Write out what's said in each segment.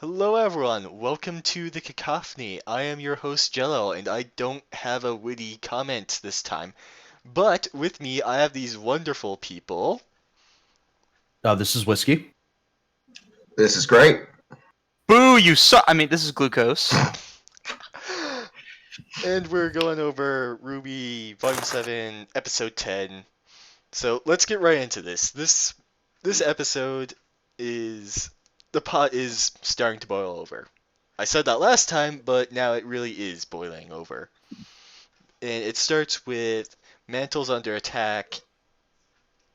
Hello everyone, welcome to the Cacawphony. I am your host Jelo, and I don't have a witty comment this time. But with me, I have these wonderful people. This is whiskey. This is great. Boo, you suck. I mean, this is glucose. And we're going over RWBY Volume 7, Episode 10. So let's get right into this. This episode is... the pot is starting to boil over. I said that last time, but now it really is boiling over. And it starts with Mantle's under attack,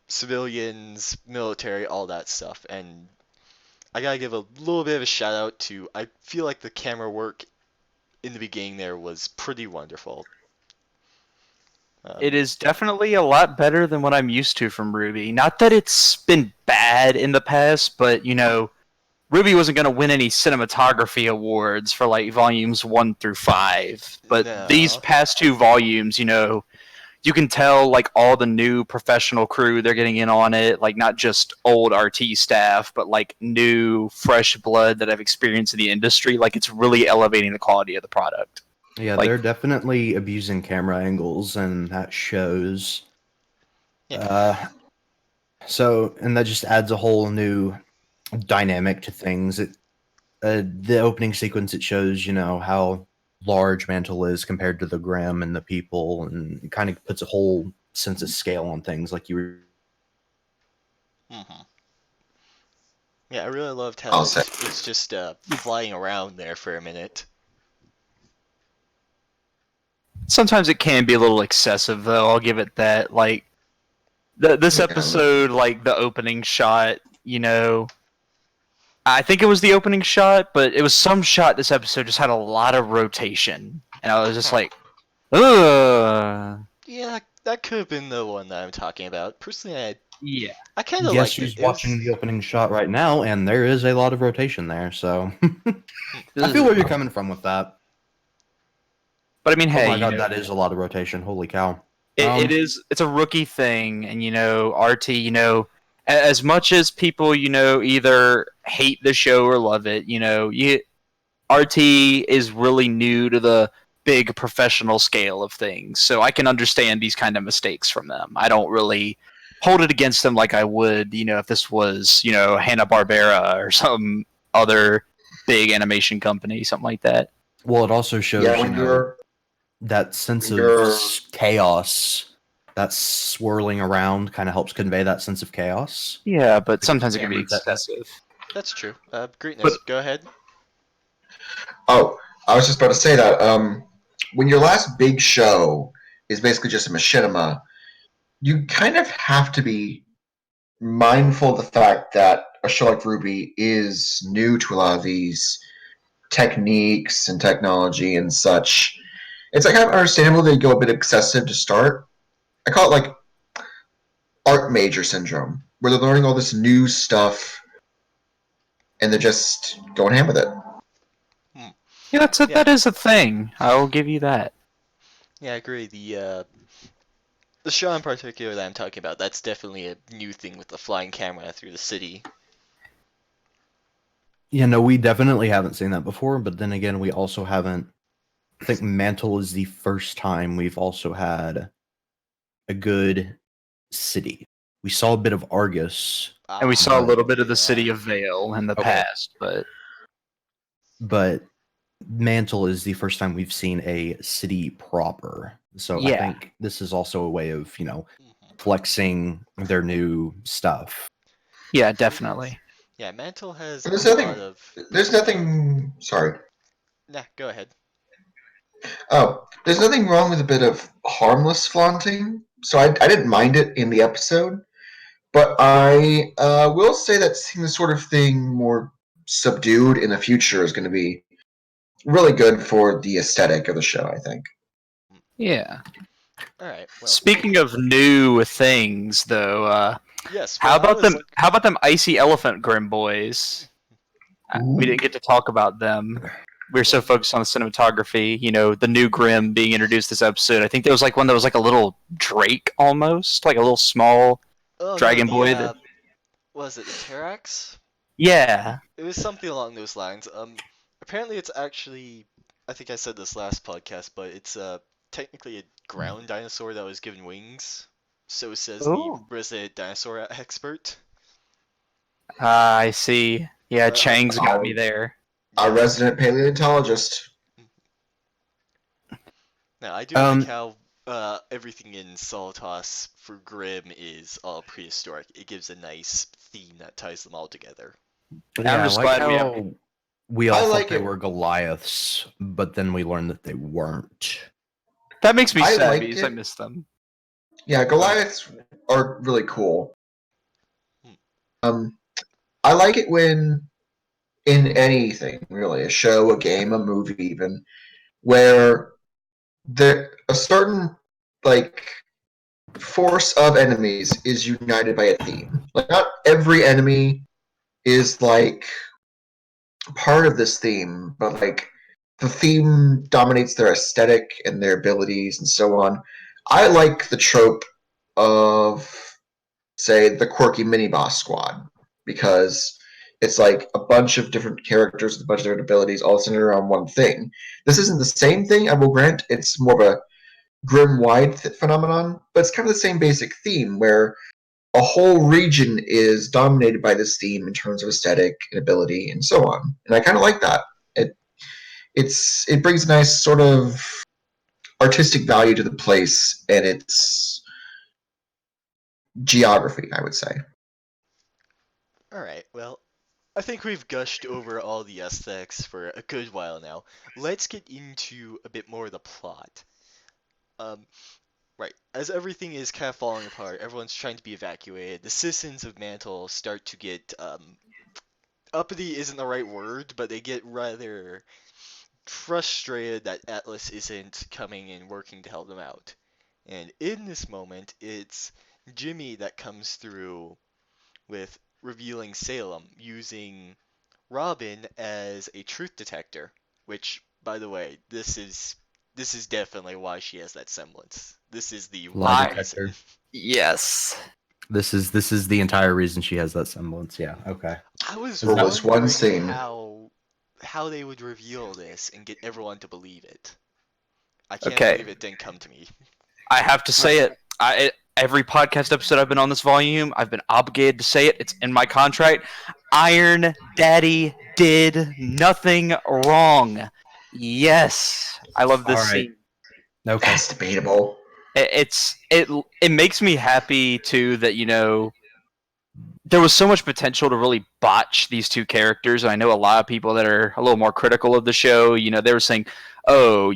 civilians, military, all that stuff. And I gotta give a little bit of a shout out to, I feel like the camera work in the beginning there was pretty wonderful. It is definitely a lot better than what I'm used to from RWBY. Not that it's been bad in the past, but, RWBY wasn't going to win any cinematography awards for, volumes 1 through 5. But No. these past two volumes, you can tell, all the new professional crew, they're getting in on it. Not just old RT staff, but, new, fresh blood that have experience in the industry. It's really elevating the quality of the product. Yeah, they're definitely abusing camera angles, and that shows. Yeah. And that just adds a whole new dynamic to things. The opening sequence, it shows, how large Mantle is compared to the Grimm and the people, and it kind of puts a whole sense of scale on things, like you were. Mm-hmm. Yeah, I really loved how it's just flying around there for a minute. Sometimes it can be a little excessive, though. I'll give it that. This episode, the opening shot, I think it was the opening shot, but it was some shot this episode just had a lot of rotation. And I was just like, ugh. Yeah, that could have been the one that I'm talking about. Personally, Yeah. I kind of Yes, liked she's it. watching the opening shot right now, and there is a lot of rotation there, so I feel where you're coming from with that. But I mean, hey, oh my god, that is a lot of rotation. Holy cow. It's a rookie thing, and RT, as much as people, either hate the show or love it, RT is really new to the big professional scale of things, so I can understand these kind of mistakes from them. I don't really hold it against them like I would, if this was, Hanna-Barbera or some other big animation company, something like that. Well, it also shows, that sense of chaos that's swirling around kind of helps convey that sense of chaos. Yeah, but sometimes it can be excessive. That's true. Greatness, go ahead. Oh, I was just about to say that. When your last big show is basically just a machinima, you kind of have to be mindful of the fact that a show like RWBY is new to a lot of these techniques and technology and such. It's kind of understandable they go a bit excessive to start. I call it art major syndrome, where they're learning all this new stuff and they're just going ham with it. Yeah, that is a thing. I'll give you that. Yeah, I agree. The show in particular that I'm talking about, that's definitely a new thing with the flying camera through the city. Yeah, no, we definitely haven't seen that before, but then again, we also haven't. I think Mantle is the first time we've also had a good city. We saw a bit of Argus. And we saw a little bit of the city of Vale in the past, but Mantle is the first time we've seen a city proper. So I think this is also a way of, flexing their new stuff. Yeah, definitely. Yeah, Mantle has There's nothing... Sorry. Nah, go ahead. Oh, there's nothing wrong with a bit of harmless flaunting, so I didn't mind it in the episode, but I will say that seeing this sort of thing more subdued in the future is going to be really good for the aesthetic of the show, I think. Yeah. All right. Well, speaking of new things, though, yes. How about them icy elephant Grimm boys? We didn't get to talk about them. We were so focused on the cinematography, the new Grimm being introduced this episode. I think there was one that was a little drake almost, a little small dragon boy. Was it the Terax? Yeah. It was something along those lines. Apparently it's actually, I think I said this last podcast, but it's technically a ground dinosaur that was given wings. So says the Oh. resident dinosaur expert. I see. Yeah, Um, Chang's got me there. Our yes. resident paleontologist. Now I do like how everything in Solitas for Grimm is all prehistoric. It gives a nice theme that ties them all together. I'm Yeah, I just like glad we have. how we all I thought like they it. were Goliaths, but then we learned that they weren't. That makes me I sad like because I it. miss them. Yeah, Goliaths are really cool. Hmm. I like it when in anything really, a show, a game, a movie, even where a certain like force of enemies is united by a theme. Like not every enemy is like part of this theme, but like the theme dominates their aesthetic and their abilities and so on. I like the trope of, say, the quirky mini boss squad because it's like a bunch of different characters with a bunch of different abilities all centered around one thing. This isn't the same thing, I will grant. It's more of a grim-wide phenomenon, but it's kind of the same basic theme where a whole region is dominated by this theme in terms of aesthetic and ability and so on. And I kind of like that. It brings a nice sort of artistic value to the place and its geography, I would say. Alright, well, I think we've gushed over all the aesthetics for a good while now. Let's get into a bit more of the plot. Um, right, as everything is kind of falling apart, everyone's trying to be evacuated, the citizens of Mantle start to get, uppity isn't the right word, but they get rather frustrated that Atlas isn't coming and working to help them out. And in this moment, it's Jimmy that comes through with revealing Salem using Robin as a truth detector, which, by the way, this is definitely why she has that semblance. This is the Lie one detector. reason. Yes. This is the entire reason she has that semblance. Yeah. Okay. I was For this one wondering scene. how they would reveal this and get everyone to believe it. I can't Okay. believe it didn't come to me. I have to say it. Every podcast episode I've been on this volume, I've been obligated to say it. It's in my contract. Iron Daddy did nothing wrong. Yes, I love this All right. scene. Okay. That's debatable. It makes me happy too that there was so much potential to really botch these two characters. And I know a lot of people that are a little more critical of the show. They were saying, "Oh,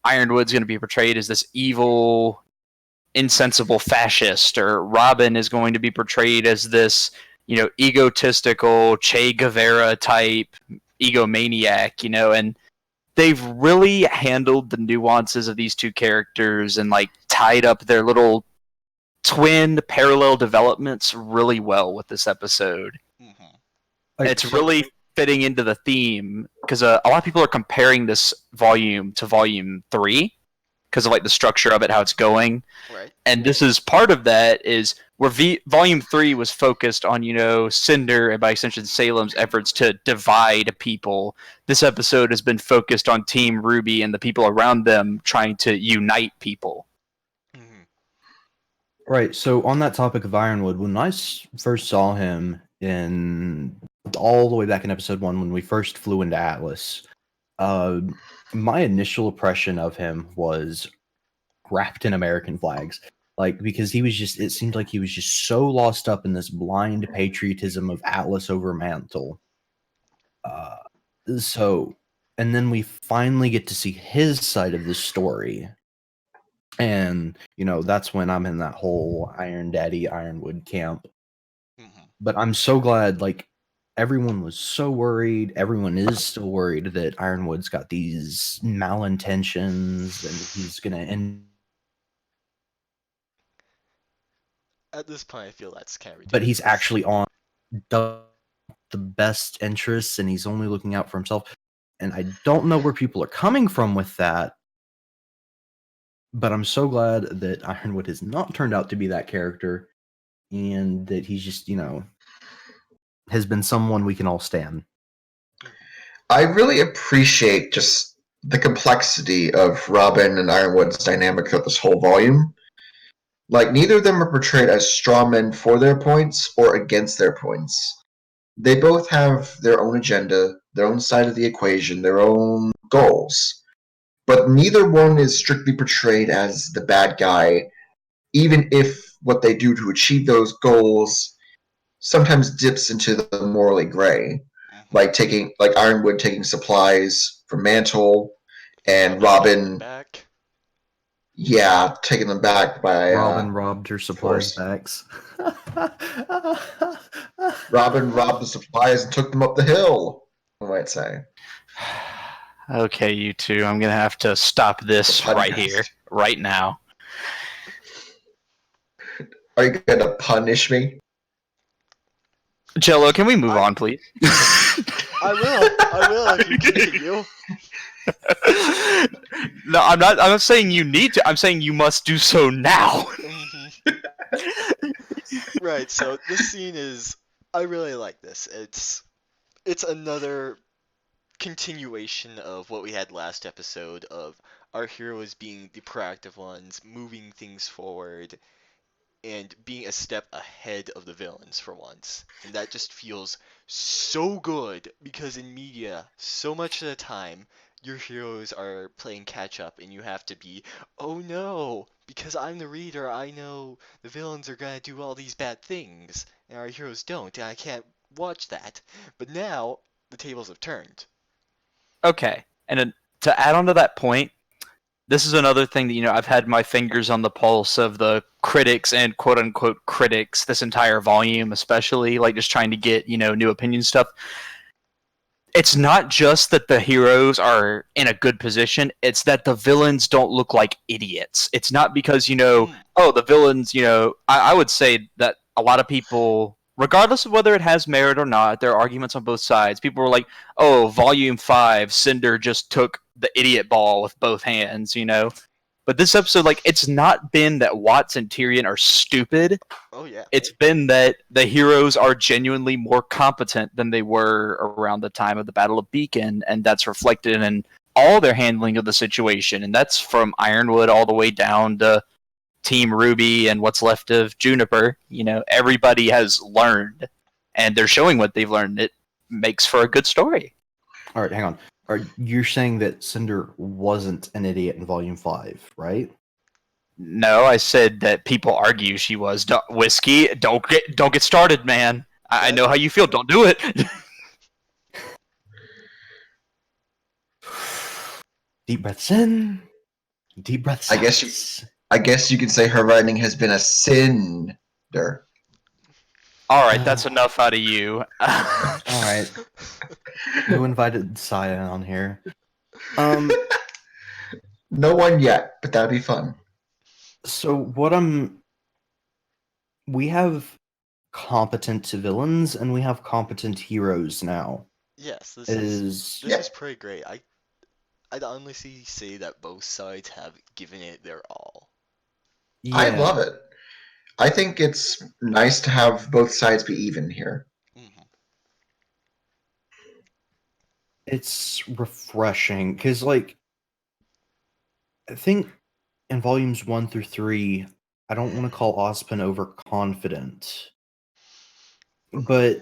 Ironwood's going to be portrayed as this evil, insensible fascist, or Robin is going to be portrayed as this, egotistical Che Guevara type egomaniac." And they've really handled the nuances of these two characters and like tied up their little twin parallel developments really well with this episode. Hmm. It's really fitting into the theme because a lot of people are comparing this volume to volume 3 because of like the structure of it, how it's going. Right. And this is part of that is where volume 3 was focused on, Cinder and by extension Salem's efforts to divide people. This episode has been focused on Team RWBY and the people around them trying to unite people. Hmm. Right. So on that topic of Ironwood, when I first saw him in all the way back in episode 1, when we first flew into Atlas, my initial impression of him was wrapped in American flags. Like, because it seemed like he was just so lost up in this blind patriotism of Atlas over Mantle. And then we finally get to see his side of the story. And, that's when I'm in that whole Iron Daddy, Ironwood camp. Hmm. But I'm so glad, like, everyone was so worried. Everyone is still worried that Ironwood's got these malintentions and he's going to end. At this point, I feel that's kind of ridiculous. But he's actually on the best interests and he's only looking out for himself. And I don't know where people are coming from with that. But I'm so glad that Ironwood has not turned out to be that character and that he's just, has been someone we can all stand. I really appreciate just the complexity of Robin and Ironwood's dynamic throughout this whole volume. Like, neither of them are portrayed as strawmen for their points or against their points. They both have their own agenda, their own side of the equation, their own goals. But neither one is strictly portrayed as the bad guy, even if what they do to achieve those goals sometimes dips into the morally gray. Like Ironwood taking supplies from Mantle, and Robin, back. yeah, taking them back by Robin robbed her supplies force. bags. Robin robbed the supplies and took them up the hill, I might say. Okay, you two, I'm gonna have to stop this right here, right now. Are you gonna punish me? Jelo, can we move on, please? I will if you continue. No, I'm not saying you need to. I'm saying you must do so now. Right, so this scene is, I really like this. It's another continuation of what we had last episode of our heroes being the proactive ones, moving things forward, and being a step ahead of the villains for once. And that just feels so good because in media, so much of the time, your heroes are playing catch up and you have to be, oh no, because I'm the reader, I know the villains are gonna do all these bad things, and our heroes don't, and I can't watch that. But now, the tables have turned. Okay, and to add on to that point, this is another thing that I've had my fingers on the pulse of the critics and quote unquote critics this entire volume, especially like just trying to get new opinion stuff. It's not just that the heroes are in a good position, it's that the villains don't look like idiots. It's not because oh, the villains, I would say that a lot of people, regardless of whether it has merit or not, there are arguments on both sides. People were like, oh, volume 5, Cinder just took the idiot ball with both hands, But this episode, like, it's not been that Watts and Tyrion are stupid. Oh yeah. It's been that the heroes are genuinely more competent than they were around the time of the Battle of Beacon, and that's reflected in all their handling of the situation. And that's from Ironwood all the way down to Team RWBY and what's left of Juniper. Everybody has learned, and they're showing what they've learned. It makes for a good story. All right, hang on. You're saying that Cinder wasn't an idiot in Volume 5, right? No, I said that people argue she was. Whiskey, don't get started, man. I know how you feel. Don't do it. Deep breaths in, deep breaths out. I guess you could say her writing has been a cinder. All right, that's enough out of you. All right. Who invited Saya on here? No one yet, but that'd be fun. So we have competent villains and we have competent heroes now. Yes, this is Yeah. pretty great. I'd honestly say that both sides have given it their all. Yeah. I love it. I think it's nice to have both sides be even here. Mhm. It's refreshing because, like, I think in volumes 1 through 3, I don't want to call Ozpin overconfident, but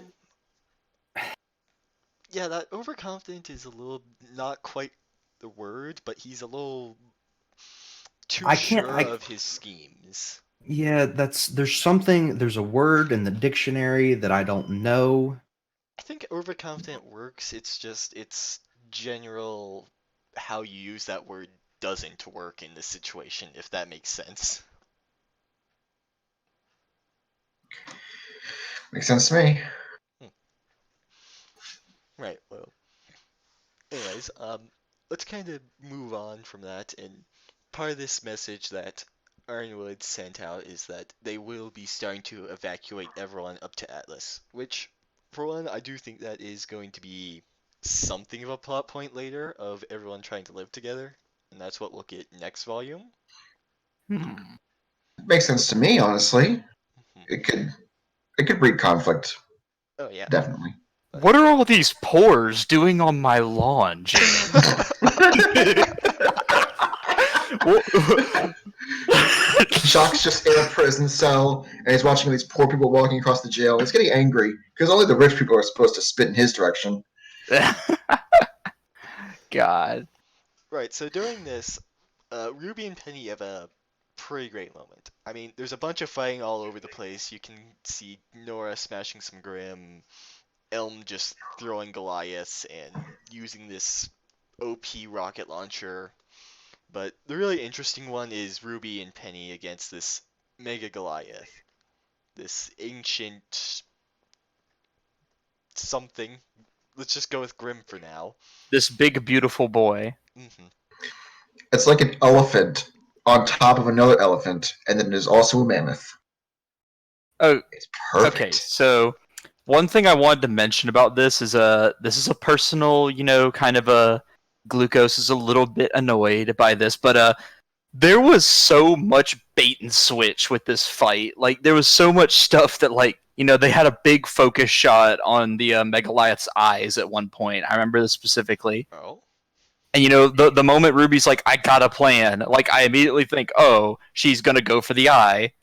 Yeah, that overconfident is a little not quite the word, but he's a little too sure of his schemes. Yeah, there's a word in the dictionary that I don't know. I think overconfident works. It's general how you use that word doesn't work in this situation, if that makes sense. Makes sense to me. Right, well. Anyways, let's kind of move on from that, and part of this message that Ironwood sent out is that they will be starting to evacuate everyone up to Atlas, which, for one, I do think that is going to be something of a plot point later of everyone trying to live together, and that's what we'll get next volume. Makes sense to me, honestly. It could breed conflict. Oh yeah. definitely. What are all these pores doing on my lawn, Jim? Shock's just in a prison cell, and he's watching these poor people walking across the jail. He's getting angry because only the rich people are supposed to spit in his direction. God. Right. So during this, Ruby and Penny have a pretty great moment. I mean, there's a bunch of fighting all over the place. You can see Nora smashing some Grim, Elm just throwing Goliaths and using this OP rocket launcher. But the really interesting one is Ruby and Penny against this Mega Goliath. This ancient something. Let's just go with Grim for now. This big, beautiful boy. Hmm. It's like an elephant on top of another elephant, and then there's also a mammoth. Oh, It's perfect. okay. So, one thing I wanted to mention about this is this is a personal, kind of a Glucose is a little bit annoyed by this, but there was so much bait and switch with this fight. Like, there was so much stuff that, like, they had a big focus shot on the Megaliath's eyes at one point. I remember this specifically. Oh. And, the moment Ruby's like, I got a plan, like, I immediately think, oh, she's gonna go for the eye.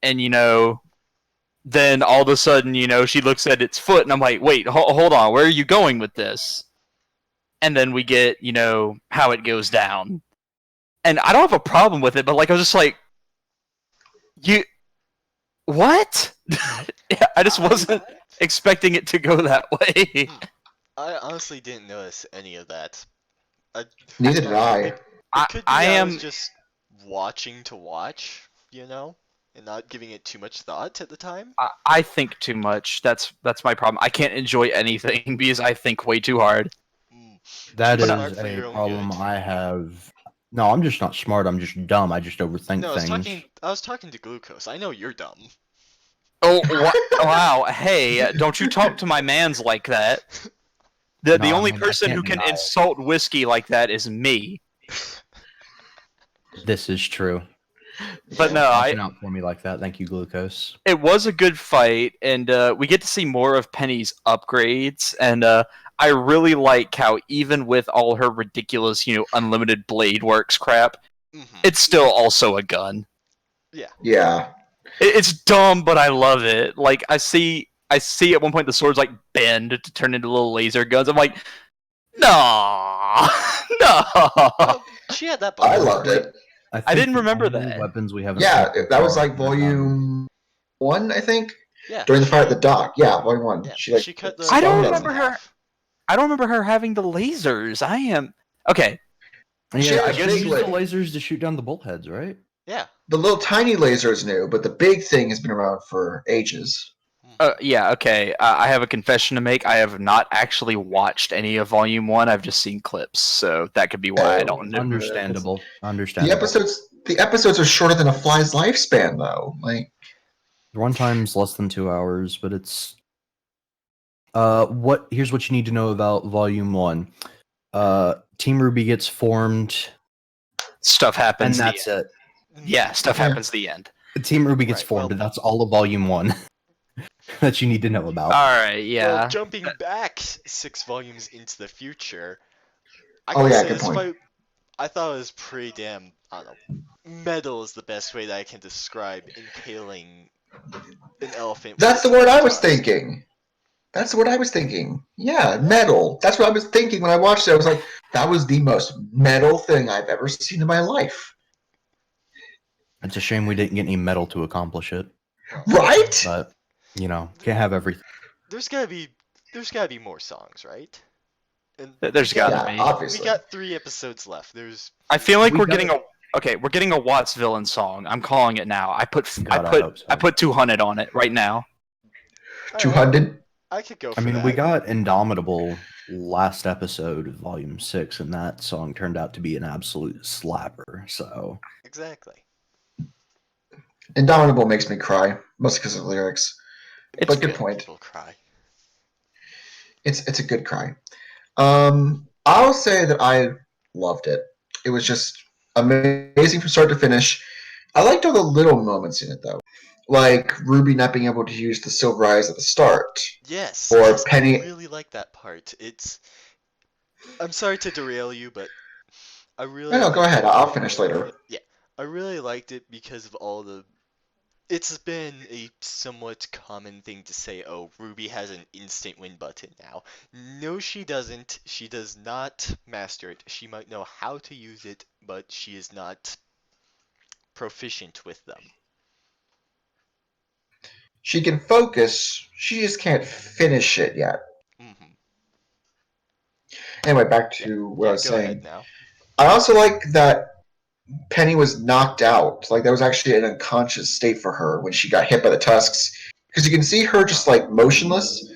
And, then all of a sudden, she looks at its foot, and I'm like, wait, hold on, where are you going with this? And then we get, how it goes down. And I don't have a problem with it, but, like, I was just like, what? I just wasn't expecting it to go that way. I honestly didn't notice any of that. Neither did I. It could be I that I am was just watching to watch, and not giving it too much thought at the time. I think too much. That's my problem. I can't enjoy anything because I think way too hard. That is Smart for a your own problem good. I have. No, I'm just not smart. I'm just dumb. I just overthink No, things. I was talking to Glucose. I know you're dumb. Oh, wow. Hey, don't you talk to my mans like that. The No, only I person can't who can deny it. insult whiskey like that is me. This is true. But no, Talking out for me like that. Thank you, Glucose. it was a good fight, and we get to see more of Penny's upgrades, and I really like how even with all her ridiculous, unlimited blade works crap, it's still also a gun. Yeah. It's dumb, but I love it. Like, I see at one point the swords, like, bend to turn into little laser guns. I'm like, no, no. Well, she had that I before. loved it. think didn't the remember only that. Weapons we haven't. Yeah, seen that was are like volume 1, I think. Yeah. During the fight at the dock. Yeah, volume 1. Yeah, She cut the. I don't spun them. remember her. I don't remember her having the lasers. I am okay. She Yeah, I had a guess big use the lid. lasers to shoot down the bullheads, right? Yeah. The little tiny laser is new, but the big thing has been around for ages. Yeah, okay. I have a confession to make. I have not actually watched any of Volume 1. I've just seen clips, so that could be why I don't know. Understandable. The Understandable. episodes are shorter than a fly's lifespan, though. Like, Runtime's less than 2 hours, but it's here's what you need to know about Volume 1. Team Ruby gets formed, Stuff and happens. that's it. Yeah, stuff happens at the end. Team Ruby gets Right, formed, well- and that's all of Volume 1 that you need to know about. Alright, yeah. Well, jumping back 6 volumes into the future, I Oh, gotta yeah, say good this point. fight, I thought it was pretty damn, I don't know, metal is the best way that I can describe impaling an elephant. with that's a the word I was tusk. thinking. That's what I was thinking. Yeah, metal. That's what I was thinking when I watched it. I was like, that was the most metal thing I've ever seen in my life. It's a shame we didn't get any metal to accomplish it, Right? but can't have everything. There's gotta be more songs, right? And There's we got- gotta Yeah, be. obviously. We got 3 episodes left. I feel like We we're gotta- getting we're getting a Watts villain song. I'm calling it now. I put God, I hope so. I put 200 on it right now. Alright, 200? I could go for I mean, that. we got Indomitable last episode of Volume 6, and that song turned out to be an absolute slapper. So Exactly. Indomitable makes me cry, mostly because of the lyrics. It's But good good. point. People cry. It's a good cry. I'll say that I loved it. It was just amazing from start to finish. I liked all the little moments in it, though. like Ruby not being able to use the silver eyes at the start, Yes, or yes, I Penny. really like that part. I'm sorry to derail you, but I No, really no, go liked ahead. it. I'll finish later. Yeah, I really liked it because of all the. It's been a somewhat common thing to say, oh, Ruby has an instant win button now. No, she doesn't. She does not master it. She might know how to use it, but she is not proficient with them. She can focus. She just can't finish it yet. Hmm. Anyway, back Yeah, to what I yeah, was go ahead saying. now. I also like that Penny was knocked out. Like that was actually an unconscious state for her when she got hit by the tusks. Because you can see her just like motionless,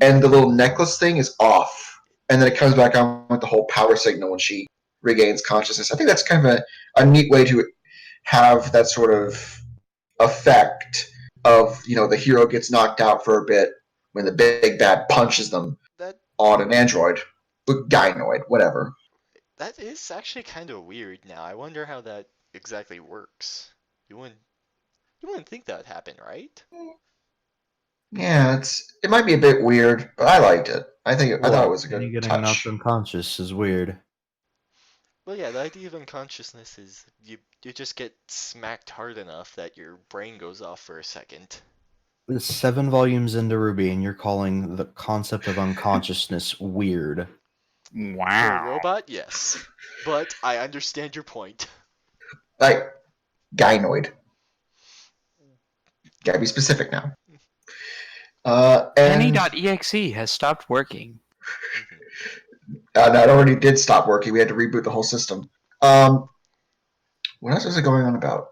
and the little necklace thing is off, and then it comes back on with the whole power signal when she regains consciousness. I think that's kind of a neat way to have that sort of effect of the hero gets knocked out for a bit when the big bad punches them That on an android, gynoid, whatever. that is actually kind of weird now. I wonder how that exactly works. You wouldn't you wouldn't think that would happen, right? Yeah, it might be a bit weird, but I liked it. I thought it What? was a Penny good getting knocked touch. unconscious is weird. Well, yeah, the idea of unconsciousness is you just get smacked hard enough that your brain goes off for a second. It's 7 volumes into RWBY, and you're calling the concept of unconsciousness weird. For a Wow. robot, yes. But I understand your point. Like gynoid. Gotta be specific now. And Penny.exe has stopped working. Mhm. that already did stop working. We had to reboot the whole system. Um, what else was it going on about?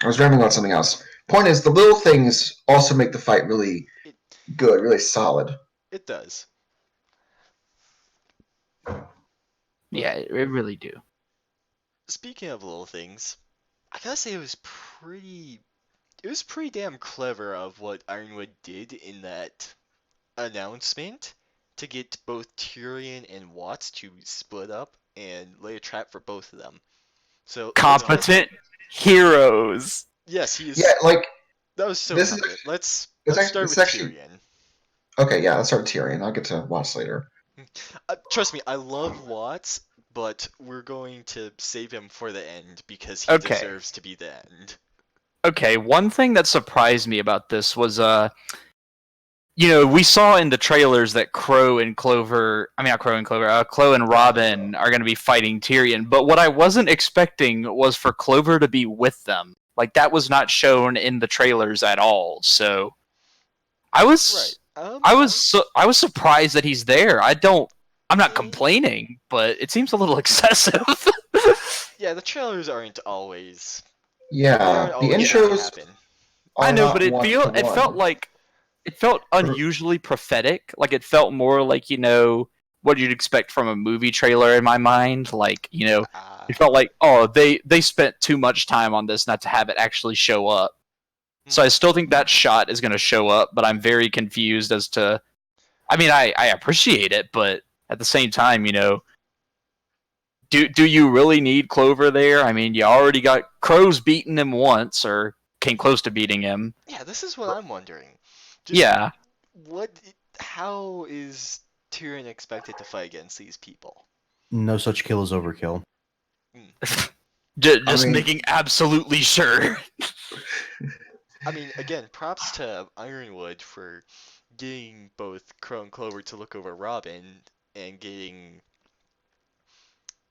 I was rambling about something else. Point is, the little things also make the fight really It good, really solid. it does. Yeah, But it really do. speaking of little things, I gotta say it was pretty damn clever of what Ironwood did in that announcement to get both Tyrion and Watts to split up and lay a trap for both of them. So let's get Competent heroes. yes, he Yeah, is like that was so this is competent. Let's it's let's actually start it's with actually Tyrion. okay. Yeah, let's start with Tyrion. I'll get to Watts later. Trust me, I love Watts, but we're going to save him for the end because he Okay. deserves to be the end. Okay, one thing that surprised me about this was we saw in the trailers that Crow and Clover, I mean not Crow and Clover, Crow and Robin are going to be fighting Tyrion, but what I wasn't expecting was for Clover to be with them. Like that was not shown in the trailers at all. So I Right. was I was surprised that he's there. I'm not eh, complaining, but it seems a little excessive. yeah, the trailers aren't always they Yeah, aren't the always going to intros happen. I are know, but not one to it felt one. like it felt unusually prophetic. Like it felt more like what you'd expect from a movie trailer in my mind. Like Uh, it felt like they spent too much time on this not to have it actually show up. So I mhm. still think that shot is going to show up, but I'm very confused as to. I mean, I appreciate it, but at the same time, do you really need Clover there? I mean, you already got Crow's beaten him once, or came close to beating him. Yeah, this is what I'm wondering. Just Yeah. what how is Tyrion expected to fight against these people? No such kill as overkill. Mm. I Just mean, making absolutely sure. I mean, again, props to Ironwood for getting both Crow and Clover to look over Robin and getting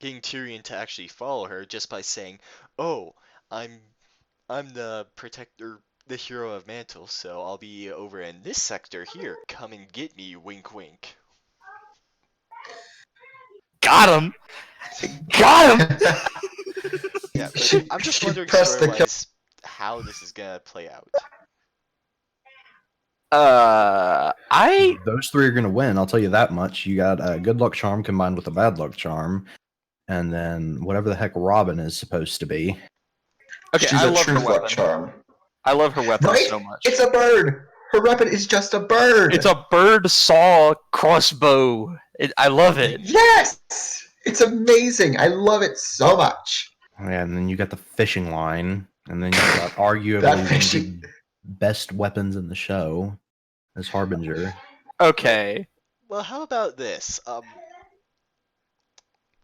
Tyrion to actually follow her just by saying, "Oh, I'm I'm the protector, the hero of Mantle, so I'll be over in this sector here. Come and get me, wink wink." Got him. Got him. Yeah, but I'm just she wondering pressed the kill. story-wise how this is gonna play out. I Those 3 are going to win, I'll tell you that much. You got a good luck charm combined with a bad luck charm, and then whatever the heck Robin is supposed to be. okay. She's I a love her truth luck weapon. charm. I love her weapon Right? so much. It's a bird. Her weapon is just a bird. It's a bird saw crossbow. I love it. Yes, it's amazing. I love it so much. And then you got the fishing line, and then you got arguably That one of fishing. best weapons in the show as Harbinger. Okay. Well, how about this?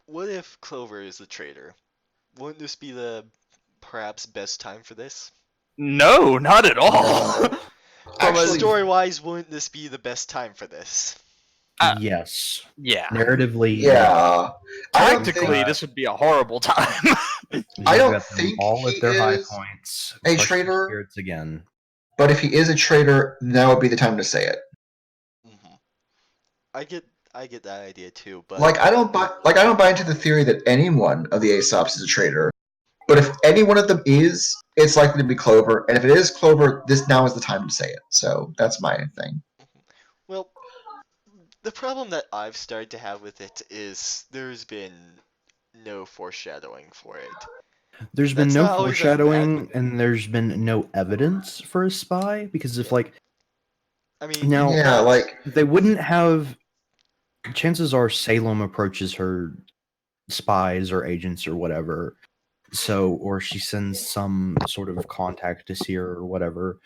What if Clover is the traitor? Wouldn't this be the perhaps best time for this? No, not at all. No. From a- Actually, Story-wise, wouldn't this be the best time for this? Yes. yeah. Narratively, yeah. I don't Tactically, think, this would be a horrible time. You've I don't got them think all he at their high is points. a Crush their traitor. spirits again. But if he is a traitor, now would be the time to say it. Hmm. I get that idea too, but I don't buy into the theory that any one of the Aesops is a traitor. But if any one of them is, it's likely to be Clover. And if it is Clover, this now is the time to say it. So that's my thing. well, the problem that I've started to have with it is there's been no foreshadowing for it. There's been That's no not always a bad foreshadowing, thing. and there's been no evidence for a spy because if Yeah. I mean, Now- you've Yeah, got- like they wouldn't have. Chances are Salem approaches her spies or agents or whatever. So, or she sends some sort of contact to see her or whatever.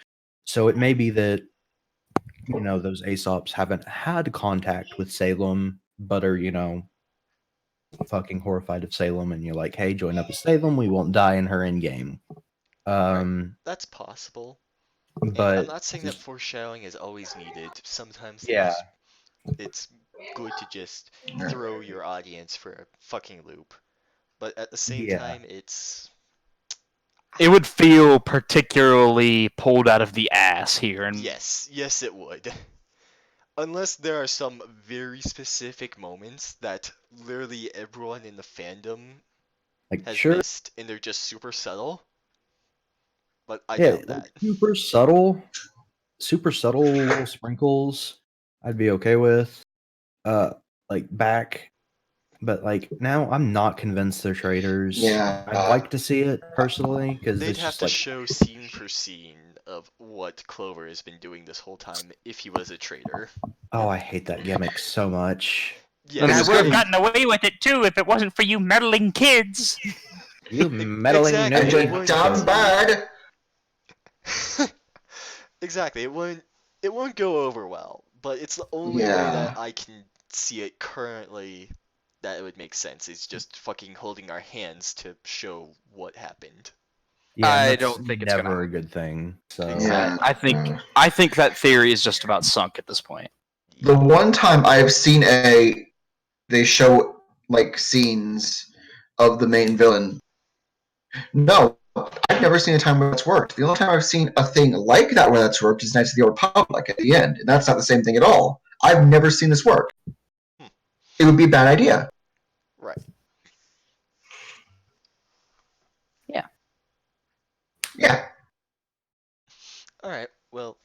So it may be that, those Aesops haven't had contact with Salem, but are, fucking horrified of Salem, and you're like, hey, join up with Salem, we won't die in her endgame. that's possible. And But I'm not saying that foreshadowing is always needed. Sometimes Yeah. it's good to just throw your audience for a fucking loop. But at the same Yeah. time, it's It would feel particularly pulled out of the ass here. And yes, it would. Unless there are some very specific moments that literally everyone in the fandom like, has sure, missed, and they're just super subtle. But I yeah, doubt that. super subtle little sprinkles, I'd be okay with. Like back, but like now, I'm not convinced they're traitors. Yeah. I'd like to see it personally because They'd it's have just to like, show scene for scene of what Clover has been doing this whole time if he was a traitor. oh, I hate that gimmick so much. Yeah, And I It's would have good. gotten away with it too if it wasn't for you meddling kids. You meddling exactly, And it nobody. wouldn't- dumb bad. exactly. It won't go over well, but it's the only way Yeah. that I can see it currently that it would make sense. It's just fucking holding our hands to show what happened. Yeah, and I that's don't think it's never gonna- a good thing. So Exactly. I think that theory is just about sunk at this point. The one time I've seen they show like scenes of the main villain. No, I've never seen a time where that's worked. The only time I've seen a thing like that where that's worked is Knights of the Old Republic at the end, and that's not the same thing at all. I've never seen this work. It would be a bad idea. Right. Yeah. All right. Well,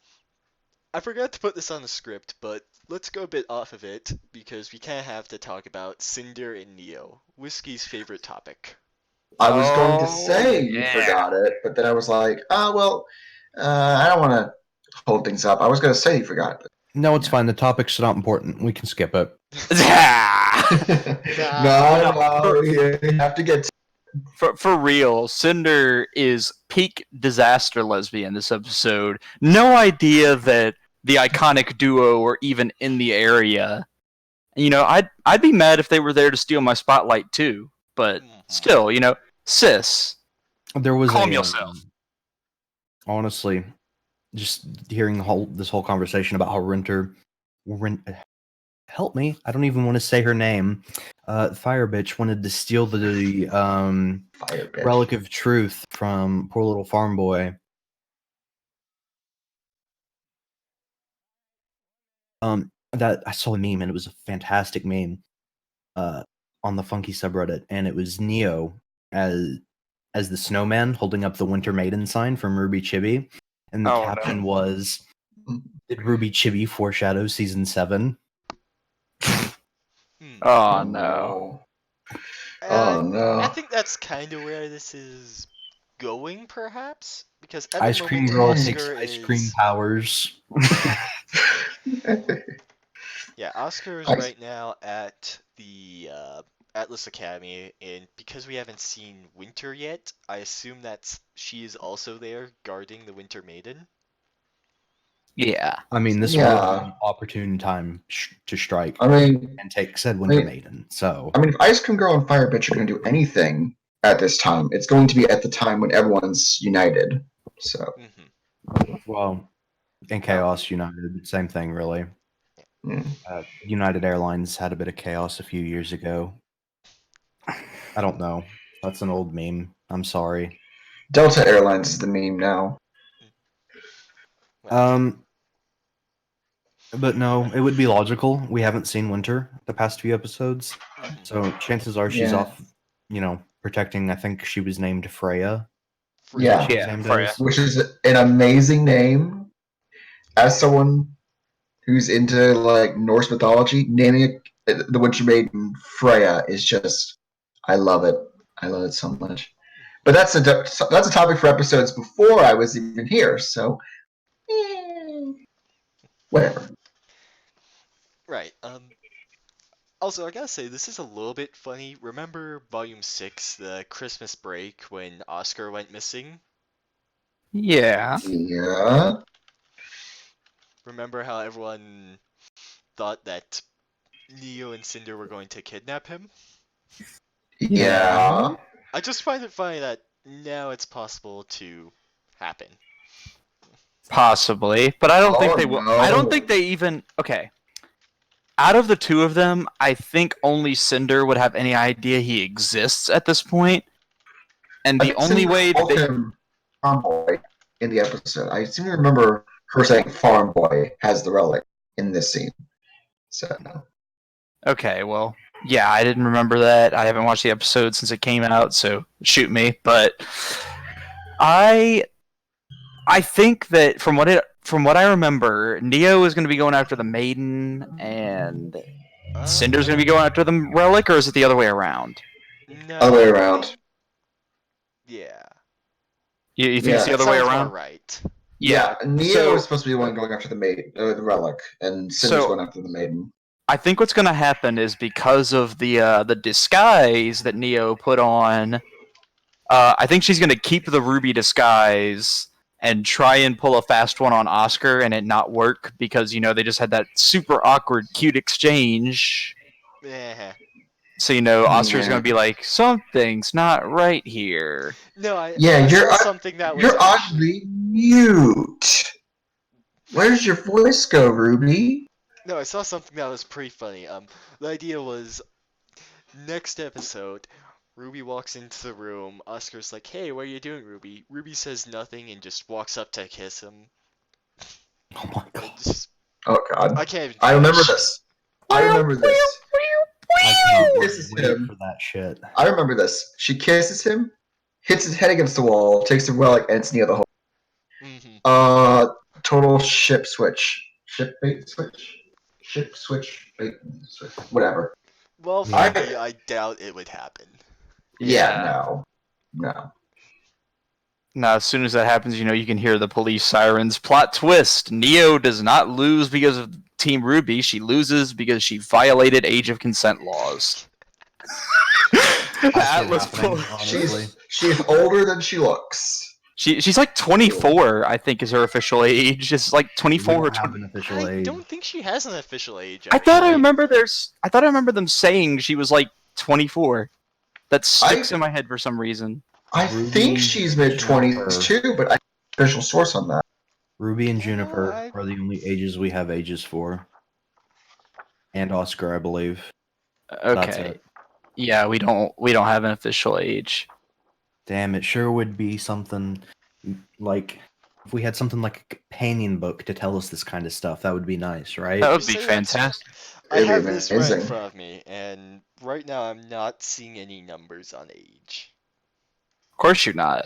I forgot to put this on the script, but let's go a bit off of it because we kind of have to talk about Cinder and Neo, Whiskey's favorite topic. I was going to Oh, say you yeah. forgot it, but then I was like, I don't want to hold things up. I was going to say you forgot. no, it's fine. The topic's not important. We can skip it. No, you have to get For real, Cinder is peak disaster lesbian this episode. No idea that the iconic duo were even in the area. I'd be mad if they were there to steal my spotlight too. But still, sis, There was calm a, yourself. honestly, just hearing this whole conversation about how help me, I don't even want to say her name. Fire bitch wanted to steal the fire, bitch. relic of truth from poor little farm boy. That I saw a meme and it was a fantastic meme on the funky subreddit, and it was Neo as the snowman holding up the Winter Maiden sign from Ruby Chibi, and the Oh, caption no. was, "Did Ruby Chibi foreshadow season 7?" Oh no. Oh no. I think that's kind of where this is going, perhaps, because at Ice the cream moment, girl Oscar takes ice is- cream powers. Yeah, Oscar is Ice- right now at the Atlas Academy, and because we haven't seen Winter yet, I assume she is also there guarding the Winter Maiden. Yeah. I mean, this would have Yeah. been an opportune time to strike I mean, and take said Winter mean- Maiden. So, if Ice Cream Girl and Fire Bitch are going to do anything at this time, it's going to be at the time when everyone's united. So, well, and Chaos United, same thing, really. mm. United Airlines had a bit of chaos a few years ago. I don't know. That's an old meme. I'm sorry. Delta Airlines is the meme now. But no, it would be logical. We haven't seen Winter the past few episodes, so chances are she's Yeah. off, protecting. I think she was named Freya. Yeah. She was Yeah, named Freya. as. Which is an amazing name. As someone who's into like Norse mythology, naming the Winter Maiden Freya is just, I love it. I love it so much. But that's a topic for episodes before I was even here. So, whatever. Right. Also, I gotta say, this is a little bit funny. Remember Volume 6, the Christmas break, when Oscar went missing? Yeah. Yeah. Remember how everyone thought that Neo and Cinder were going to kidnap him? Yeah. I just find it funny that now it's possible to happen. Possibly, but I don't think Oh, they will. no. I don't think they even. Okay. Out of the two of them, I think only Cinder would have any idea he exists at this point. And I the think only Cindy way that called they, him Farm Boy in the episode. I seem to remember her saying Farm Boy has the relic in this scene. So, Okay, well, yeah, I didn't remember that. I haven't watched the episode since it came out, so shoot me. But I think that from what I remember, Neo is going to be going after the Maiden, and Cinder's going to be going after the Relic, or is it the other way around? No. other way I around. think- Yeah. You think Yeah. it's the That other way sounds around? more right. Yeah, Neo so- is supposed to be the one going after the maiden, the relic, and Cinder's So- going after the maiden. I think what's going to happen is because of the disguise that Neo put on. I think she's going to keep the ruby disguise and try and pull a fast one on Oscar and it not work because they just had that super awkward cute exchange. Yeah. So Oscar's Yeah. going to be like, something's not right here. No, I Yeah, saw something that was You're actually... oddly mute. Where's your voice go, Ruby? No, I saw something that was pretty funny. The idea was, next episode, Ruby walks into the room. Oscar's like, "Hey, what are you doing, Ruby?" Ruby says nothing and just walks up to kiss him. Oh my It god! just, Oh God, I can't even I remember finish. this. I remember this. I cannot This is wait him. for that shit. I remember this. She kisses him, hits his head against the wall, takes the relic, and it's Neo the whole. Mhm. Total ship switch. Ship bait switch? Ship switch bait switch. Whatever. Well, for Yeah. me, I doubt it would happen. Yeah, no. Now, as soon as that happens, you can hear the police sirens. Plot twist: Neo does not lose because of Team Ruby. She loses because she violated age of consent laws. Atlas happening, pull- honestly. She's older than she looks. She's like 24, I think, is her official age. It's like 24 We or don't have 20. an official I age. don't think she has an official age. I thought I actually. remember them saying she was like 24. That sticks I- in my head for some reason. I Ruby, think she's mid 20s too, but I official source on that. Ruby and Yeah, Juniper I- are the only ages we have ages for. And Oscar, I believe. That's Okay. it. Yeah, we don't have an official age. Damn, it sure would be something like if we had something like a companion book to tell us this kind of stuff. That would be nice, right? That would You be say that's- fantastic. I It'd be have this right in amazing. front of me, and right now I'm not seeing any numbers on age. Of course you're not.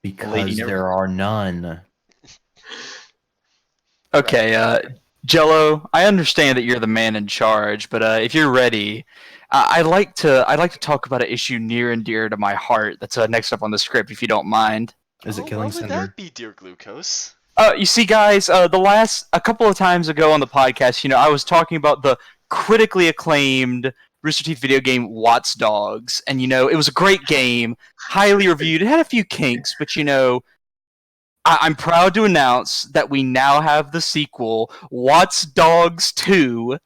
Because never- there are none. Okay, Jelo, I understand that you're the man in charge, but if you're ready, I'd like to talk about an issue near and dear to my heart. That's next up on the script, if you don't mind. Is it Oh, killing what would Cinder? that be, dear Glucose? You see, guys, a couple of times ago on the podcast, I was talking about the critically acclaimed Rooster Teeth video game Watch Dogs, and it was a great game, highly reviewed. It had a few kinks, but I'm proud to announce that we now have the sequel, Watch Dogs 2.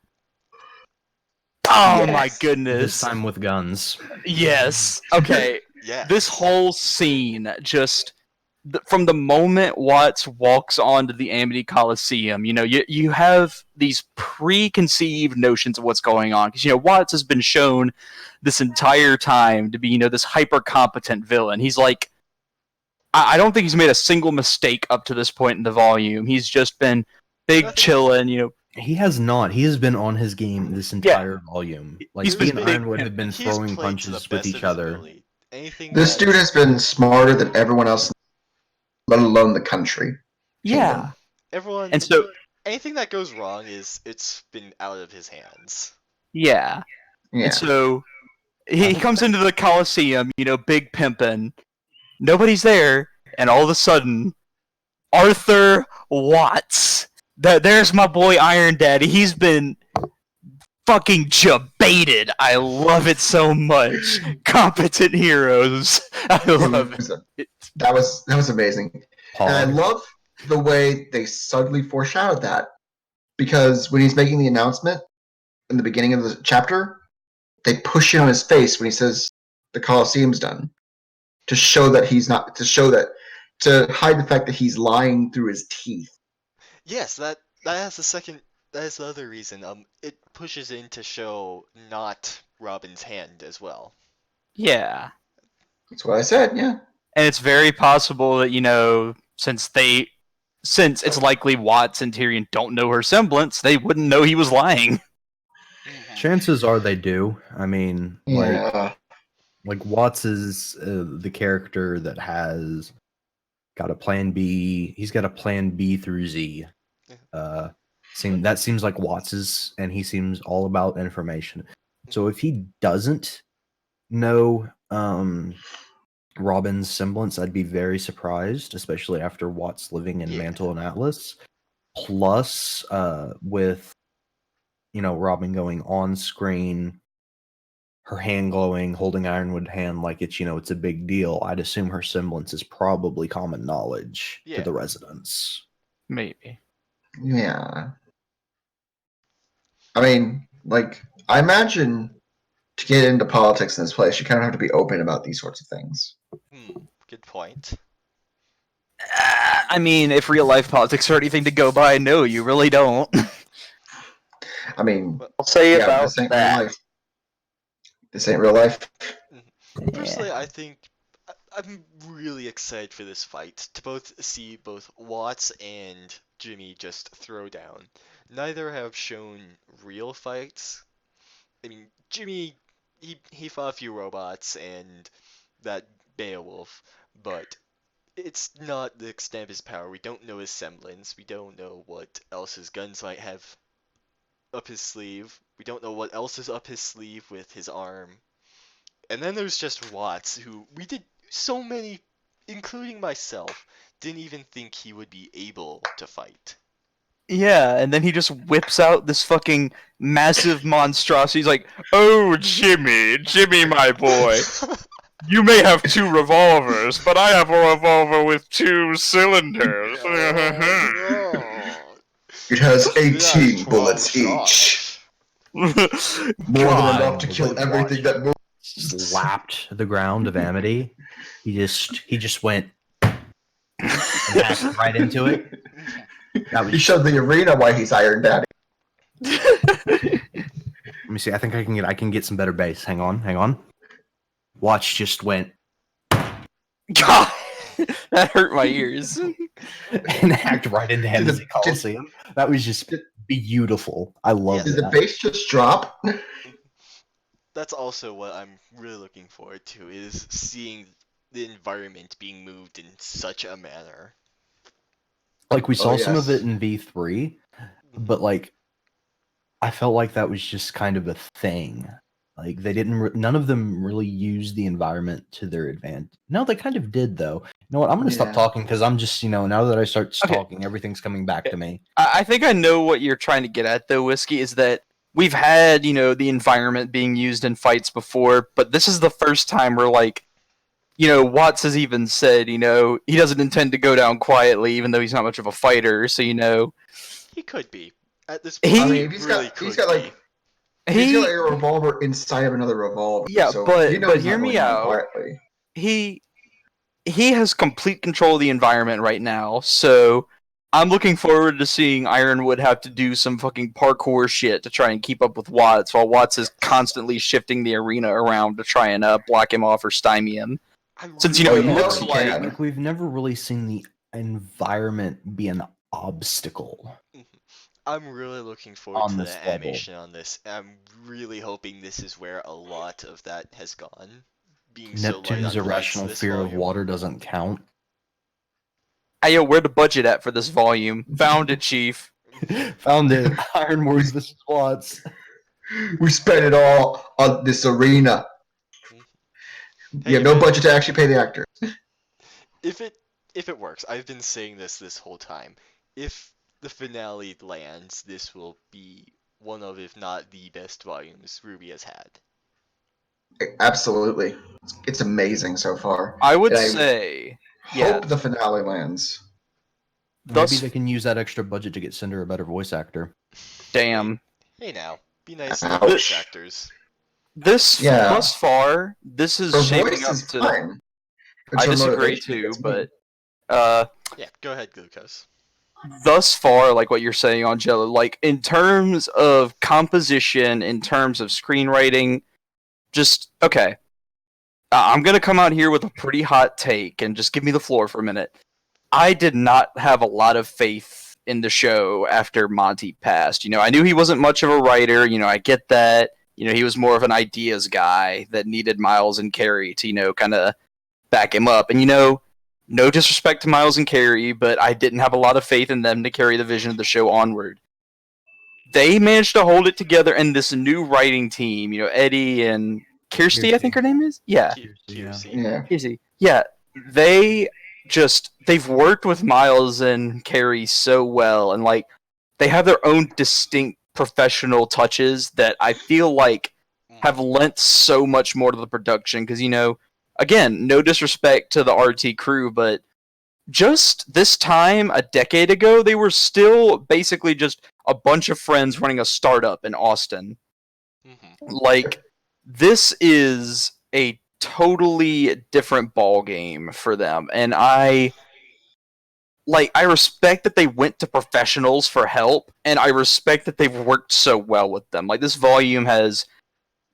Oh my Yes. goodness. This time with guns. Yes. Okay. Yes. This whole scene, just from the moment Watts walks onto the Amity Coliseum, you have these preconceived notions of what's going on. Because, Watts has been shown this entire time to be, this hyper competent villain. He's like, I don't think he's made a single mistake up to this point in the volume. He's just been big chillin', He has not. He has been on his game this entire volume. Like, He's he been and big- Ironwood have been He's throwing played to the punches with best of each his other. ability. Anything This that dude has been smarter than everyone else, let alone the country. Yeah. Kingdom. everyone And so, anything that goes wrong it's been out of his hands. yeah. Yeah. And so, he comes into the Coliseum, big pimpin'. Nobody's there, and all of a sudden, Arthur Watts. There's my boy Iron Daddy. He's been fucking jebaited. I love it so much. Competent heroes. I love it. That was amazing. And I Pog. love the way they subtly foreshadowed that. Because when he's making the announcement in the beginning of the chapter, they push it on his face when he says the Colosseum's done. To show that to hide the fact that he's lying through his teeth. Yes, that is the other reason. It pushes in to show not Robin's hand as well. Yeah. That's what I said, yeah. And it's very possible that, since it's likely Watts and Tyrion don't know her semblance, they wouldn't know he was lying. Chances are they do. I mean, Yeah. like Watts is the character that has got a plan B. He's got a plan B through Z. That seems like Watts's, and he seems all about information. So if he doesn't know Robin's semblance, I'd be very surprised, especially after Watts living in Yeah. Mantle and Atlas. Plus, with Robin going on screen, her hand glowing, holding Ironwood hand like it's a big deal. I'd assume her semblance is probably common knowledge to Yeah. the residents. Maybe. Yeah. I mean, I imagine to get into politics in this place, you kind of have to be open about these sorts of things. Good point. I mean, if real life politics are anything to go by, no, you really don't. I mean, I'll say yeah, this ain't real life. This ain't real life. Personally, I think I'm really excited for this fight to see both Watts and Jimmy just throw down. Neither have shown real fights. I mean, Jimmy, he fought a few robots and that Beowulf, but it's not the extent of his power. We don't know his semblance. We don't know what else his guns might have up his sleeve. We don't know what else is up his sleeve with his arm. And then there's just Watts, who we did so many, including myself, didn't even think he would be able to fight. Yeah, and then he just whips out this fucking massive monstrosity. He's like, "Oh, Jimmy, my boy. You may have 2 revolvers, but I have a revolver with 2 cylinders." It has That's 18 12 bullets shots. each. More than enough to kill everything that moves. Slapped the ground of Amity. He just went and hacked right into it. That He was, showed the arena why he's Iron Daddy. let me see. I think I can get some better bass. Hang on. Watch just went God, that hurt my ears. and hacked right into Hennessy Coliseum. That was just beautiful. I love Did the that. bass just drop? That's also what I'm really looking forward to, is seeing the environment being moved in such a manner. Like we saw some of yes. it in V3, but I felt like that was just kind of a thing. Like they didn't. None of them really used the environment to their advantage. No, they kind of did though. You know what? I'm gonna stop Yeah. talking because I'm just now that I start Okay. talking, everything's coming back to me. I think I know what you're trying to get at, though, Whiskey, is that we've had, the environment being used in fights before, but this is the first time we're, Watts has even said, he doesn't intend to go down quietly, even though he's not much of a fighter. So, He could be. At this point, I mean, he if he really he's could got like be. he's got he like a revolver inside of another revolver, yeah, so he but knows he's hear not me going down out. quietly. He has complete control of the environment right now. So I'm looking forward to seeing Ironwood have to do some fucking parkour shit to try and keep up with Watts, while Watts is constantly shifting the arena around to try and block him off or stymie him. Since, Oh, it you know looks he like... can. Like, we've never really seen the environment be an obstacle. I'm really looking forward On to this the level. animation on this. I'm really hoping this is where a lot of that has gone. Being so light Neptune's on lights irrational this fear of volume. water doesn't count. Hey, yo, where the budget at for this volume? Found it, Chief. Found it. Ironwood vs. Watts. We spent it all on this arena. Hey, We have no budget to actually pay the actor. If it works, I've been saying this whole time. If the finale lands, this will be one of, if not the best volumes RWBY has had. Absolutely, it's amazing so far. I would And say, hope the finale lands. Maybe they can use that extra budget to get Cinder a better voice actor. damn. Hey now, be nice to the Ouch. voice actors. Yeah. Thus far, this is Her shaping voice up is to... fine. It's I her disagree motivation too, against me. but Yeah, go ahead, Glucose. thus far, like what you're saying on Jello, like in terms of composition, in terms of screenwriting, just okay. I'm gonna come out here with a pretty hot take, and just give me the floor for a minute. I did not have a lot of faith in the show after Monty passed. I knew he wasn't much of a writer. I get that. He was more of an ideas guy that needed Miles and Carrie to, kind of back him up. And, no disrespect to Miles and Carrie, but I didn't have a lot of faith in them to carry the vision of the show onward. They managed to hold it together, and this new writing team, Eddie and Kirsty, I think her name is? Yeah. Kiersey. Yeah. Kirsty. Yeah. They've worked with Miles and Carrie so well, and like they have their own distinct professional touches that I feel like have lent so much more to the production. Because again, no disrespect to the RT crew, but just this time a decade ago, they were still basically just a bunch of friends running a startup in Austin. Like, this is a totally different ball game for them, and I respect that they went to professionals for help, and I respect that they've worked so well with them. Like, this volume has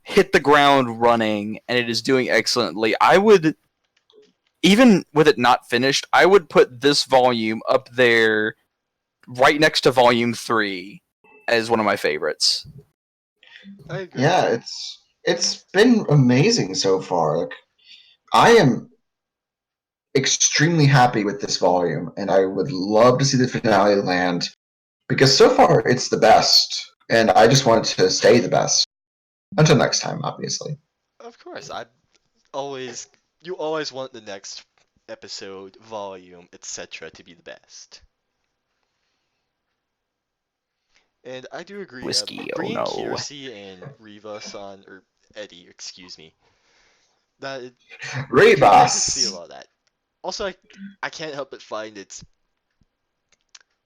hit the ground running, and it is doing excellently. I would, even with it not finished, I would put this volume up there right next to volume 3 as one of my favorites. I agree. Yeah, it's been amazing so far. Like, I am extremely happy with this volume, and I would love to see the finale land because so far it's the best, and I just want it to stay the best until next time, obviously. Of course, you always want the next episode, volume, etc. to be the best. And I do agree. Whiskey, oh Bringing no. Kiersey and Rivas on, or Eddie, excuse me. You can Rebus. see a lot of that. Also, I can't help but find it's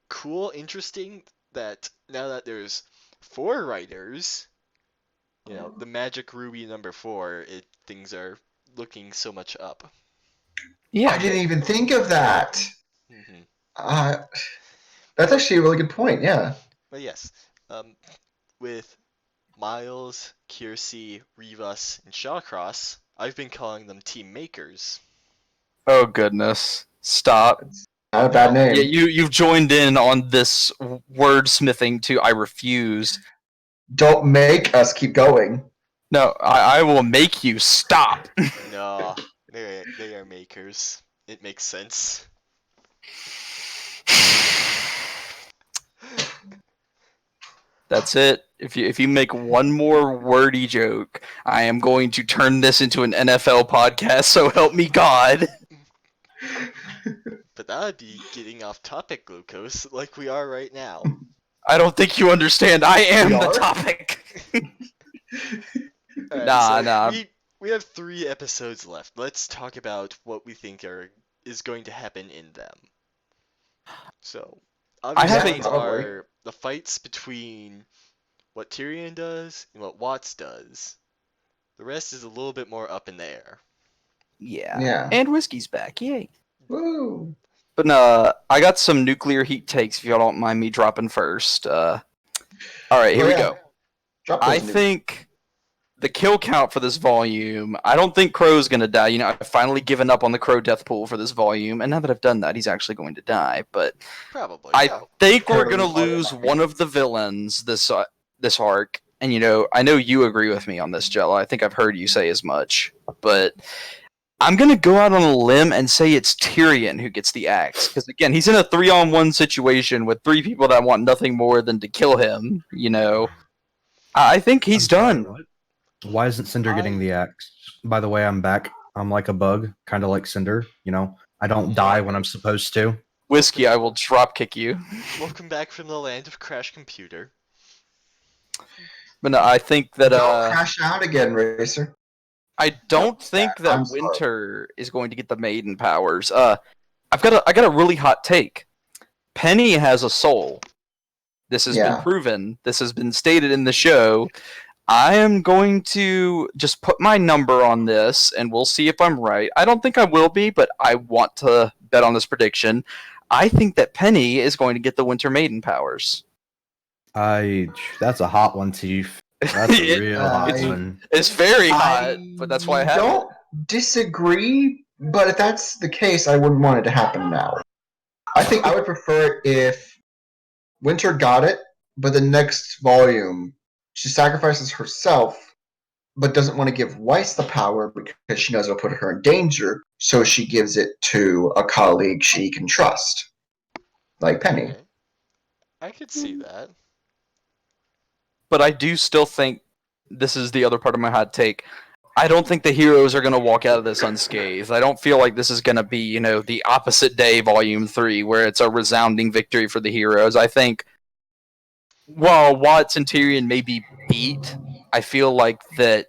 cool, interesting that now that there's 4 writers, the Magic RWBY number 4, things are looking so much up. Yeah. I didn't even think of that. hmm That's actually a really good point. Yeah. But yes, with Miles, Kiersey, Rivas, and Shawcross, I've been calling them team makers. Oh goodness. Stop. Not a bad name. Yeah, you've joined in on this wordsmithing too. I refuse. Don't make us keep going. No, I will make you stop. No, they are makers. It makes sense. That's it. If you make one more wordy joke, I am going to turn this into an NFL podcast, so help me God. But that would be getting off topic, Glucose, like we are right now. I don't think you understand. I am We the are? topic. Alright, Nah. we have 3 episodes left. Let's talk about what we think is going to happen in them. So, I have obviously, a- Probably. are the fights between what Tyrion does and what Watts does. The rest is a little bit more up in the air. Yeah. Yeah. And whiskey's back, yay. Woo. But I got some nuclear heat takes if y'all don't mind me dropping first. All right, here Oh, we yeah. go. Drop I those nudes. think the kill count for this volume, I don't think Crow's going to die. I've finally given up on the Crow death pool for this volume, and now that I've done that, he's actually going to die. But Probably. I think we're going to Crow's all lose about one of the villains this arc. And, I know you agree with me on this, Jello. I think I've heard you say as much. But I'm going to go out on a limb and say it's Tyrion who gets the axe. Because, again, he's in a 3-on-1 situation with 3 people that want nothing more than to kill him, I think he's I'm sorry, done. what? Why isn't Cinder getting I- the axe? By the way, I'm back. I'm like a bug, kind of like Cinder. I don't die when I'm supposed to. Whiskey, I will drop kick you. Welcome back from the land of Crash Computer. But no, I think that Don't crash out again, Racer. I don't think that I'm sorry. Winter is going to get the maiden powers. I got a really hot take. Penny has a soul. This has been Yeah. proven. This has been stated in the show. I am going to just put my number on this, and we'll see if I'm right. I don't think I will be, but I want to bet on this prediction. I think that Penny is going to get the Winter Maiden powers. That's a hot one, Chief. That's a real hot I- one. It's very hot, I but that's why I have it. don't disagree, but if that's the case, I wouldn't want it to happen now. I think I would prefer if Winter got it, but the next volume she sacrifices herself, but doesn't want to give Weiss the power because she knows it'll put her in danger, so she gives it to a colleague she can trust, like Penny. Okay. I could see that. But I do still think this is the other part of my hot take. I don't think the heroes are going to walk out of this unscathed. I don't feel like this is going to be, the opposite day volume 3 where it's a resounding victory for the heroes. I think while Watts and Tyrion may be beat, I feel like that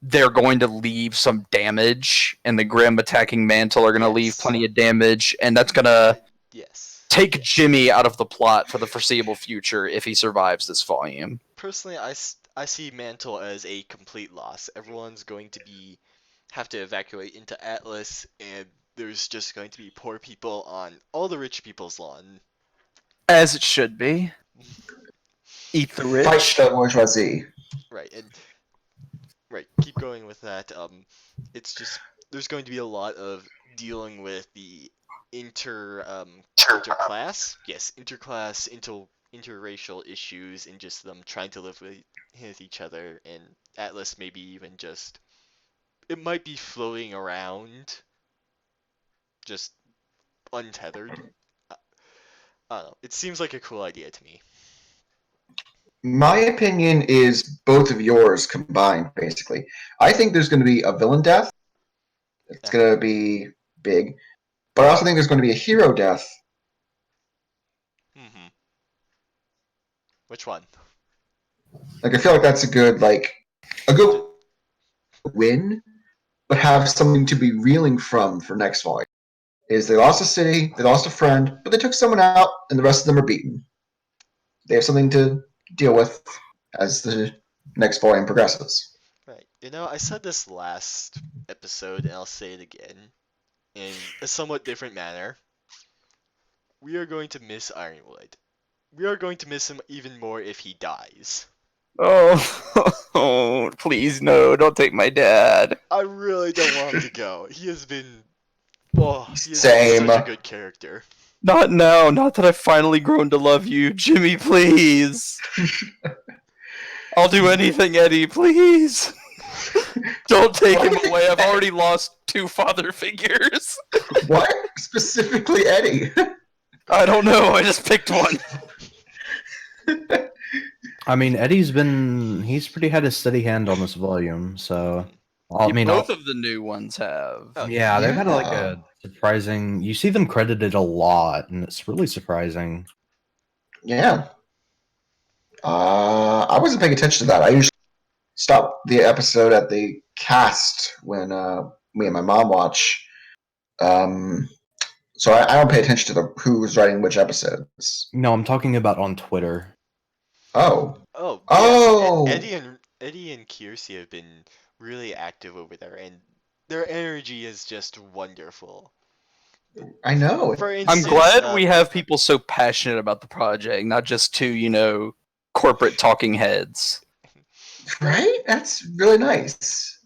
they're going to leave some damage, and the Grim attacking Mantle are going to leave Yes. plenty of damage, and that's going to Yes. take Jimmy out of the plot for the foreseeable future if he survives this volume. Personally, I see Mantle as a complete loss. Everyone's going to have to evacuate into Atlas, and there's just going to be poor people on all the rich people's lawn. As it should be. Eat the Fight rich. the bourgeoisie. Right, and keep going with that. It's just there's going to be a lot of dealing with the interclass, interracial issues, and just them trying to live with each other. And Atlas maybe even just it might be floating around, just untethered. I don't know. It seems like a cool idea to me. My opinion is both of yours combined, basically. I think there's going to be a villain death. It's going to be big. But I also think there's going to be a hero death. Mm-hmm. Which one? Like, I feel like that's a good win, but have something to be reeling from for next volume. Is they lost a city, they lost a friend, but they took someone out, and the rest of them are beaten. They have something to deal with as the next volume progresses. Right. I said this last episode, and I'll say it again in a somewhat different manner. We are going to miss Ironwood. We are going to miss him even more if he dies. Oh, please no, don't take my dad. I really don't want him to go. He has been Same. such a good character. Not now, not that I've finally grown to love you. Jimmy, please. I'll do anything, Eddie, please. Don't take him away. I've already lost 2 father figures. What? Specifically Eddie. I don't know, I just picked one. I mean, he's pretty had a steady hand on this volume, so Both of the new ones have. Oh, yeah, they've had like Yeah. a surprising. You see them credited a lot, and it's really surprising. Yeah. I wasn't paying attention to that. I usually stopped the episode at the cast when me and my mom watch. So I don't pay attention to who was writing which episodes. No, I'm talking about on Twitter. Oh. Oh yes, Oh. Eddie and Kiersey have been really active over there, and their energy is just wonderful. I know. For I'm instance, glad we have people so passionate about the project, not just two, corporate talking heads. Right? That's really nice.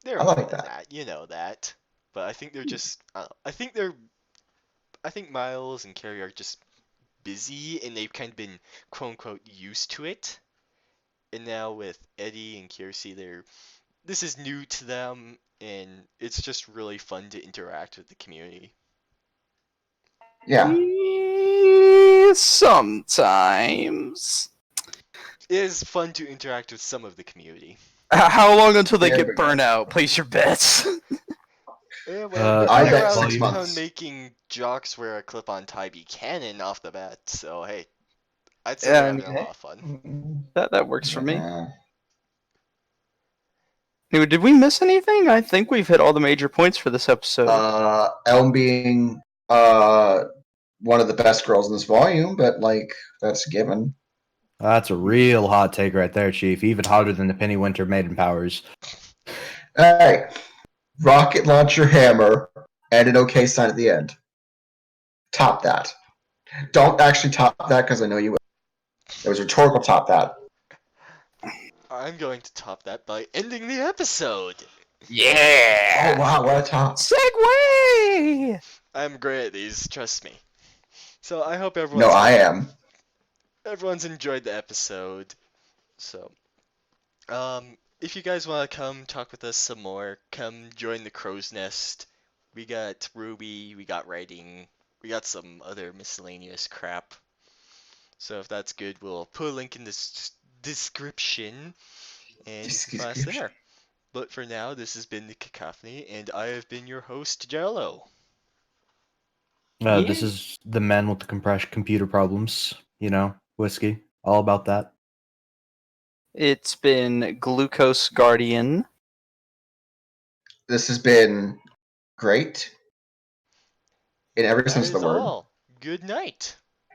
they're I more like than that. that, you know that. But I think they're just, I think Miles and Carrie are just busy, and they've kind of been quote unquote used to it. And now with Eddie and Kiersey, this is new to them, and it's just really fun to interact with the community. Yeah. Sometimes. It is fun to interact with some of the community. How long until they There we get go. burnt out? Place your bets. Yeah, well, they're I going bet around 6 town months. making jocks wear a clip-on tie Buchanan off the bat, so hey, I'd say Yeah, they're I having mean, a lot of fun. that works for me. Yeah. Anyway, did we miss anything? I think we've hit all the major points for this episode. Elm being one of the best girls in this volume, but like that's a given. That's a real hot take right there, Chief. Even hotter than the Penny Winter Maiden powers. Hey, rocket launcher hammer and an okay sign at the end. Top that. Don't actually top that because I know you will. It was rhetorical. Top that. I'm going to top that by ending the episode. Yeah. Oh wow, what a top! Segway. I'm great at these, trust me. So I hope No, I am. everyone's enjoyed the episode. So, if you guys want to come talk with us some more, come join the Crow's Nest. We got Ruby, we got writing, we got some other miscellaneous crap. So if that's good, we'll put a link in this description, and you can find us there. But for now, this has been the Cacophony, and I have been your host, Jelo. This is the man with the computer problems. Whiskey. All about that. It's been Glucose Guardian. This has been great in every That sense of is the word. all. Good night.